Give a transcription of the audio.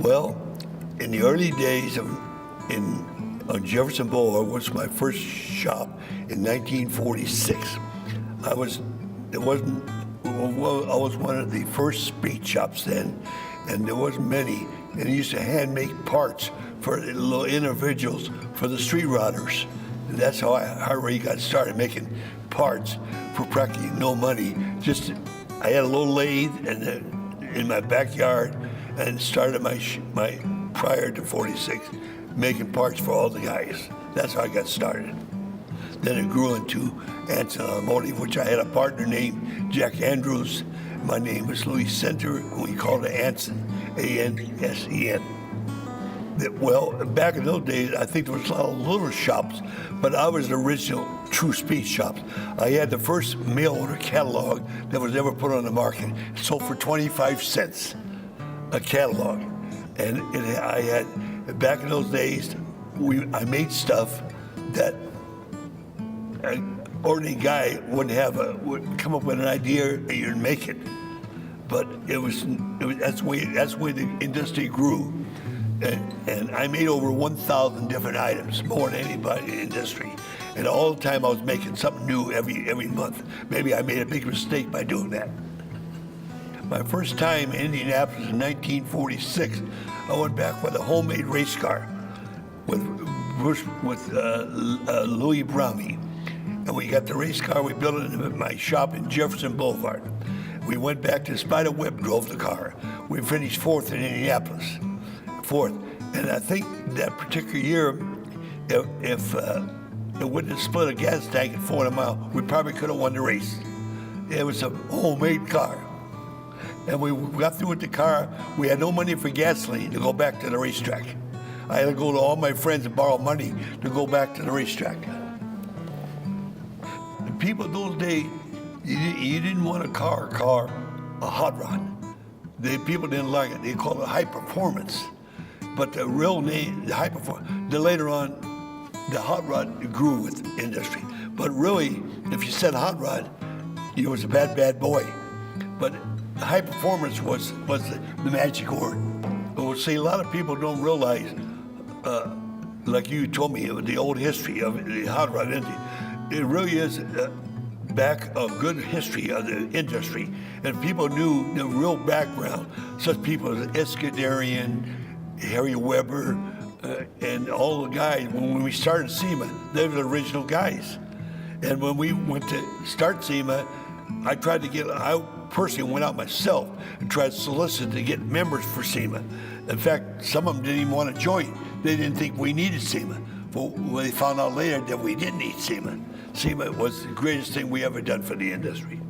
Well, in the early days on Jefferson Boulevard was my first shop in 1946. I was one of the first speed shops then, and there wasn't many. And I used to hand make parts for the little individuals for the street routers. And that's how I really got started making parts for practically no money. I had a little lathe in my backyard, and started my prior to 46 making parts for all the guys. That's how I got started. Then it grew into Anson Automotive, which I had a partner named Jack Andrews. My name was Louise Senter, and we called it Anson, A-N-S-E-N. Well, back in those days, I think there was a lot of little shops, but I was the original true speed shops. I had the first mail order catalog that was ever put on the market. It sold for 25 cents a catalog. And I had, back in those days, I made stuff that an ordinary guy would come up with an idea and you'd make it. But that's the way the industry grew. And I made over 1,000 different items, more than anybody in the industry. And all the time I was making something new every month. Maybe I made a big mistake by doing that. My first time in Indianapolis in 1946, I went back with a homemade race car with Louis Brahmi. And we got the race car, we built it in my shop in Jefferson Boulevard. We went back to Spider Webb, drove the car. We finished fourth in Indianapolis. Fourth. And I think that particular year, if it wouldn't have split a gas tank at 400 miles, we probably could have won the race. It was a homemade car. And we got through with the car. We had no money for gasoline to go back to the racetrack. I had to go to all my friends and borrow money to go back to the racetrack. The people those days, you didn't want a car, a hot rod. The people didn't like it. They called it high performance. But the real name, the high performance, then later on, the hot rod grew with industry. But really, if you said hot rod, you was a bad boy. But high performance was the magic word. But see, a lot of people don't realize, like you told me, the old history of the hot rod industry. It really is back a good history of the industry. And people knew the real background, such people as Eskandarian, Harry Weber, and all the guys. When we started SEMA, they were the original guys. And when we went to start SEMA, I personally went out myself and tried to solicit to get members for SEMA. In fact, some of them didn't even want to join. They didn't think we needed SEMA. But when they found out later that we didn't need SEMA, SEMA was the greatest thing we ever done for the industry.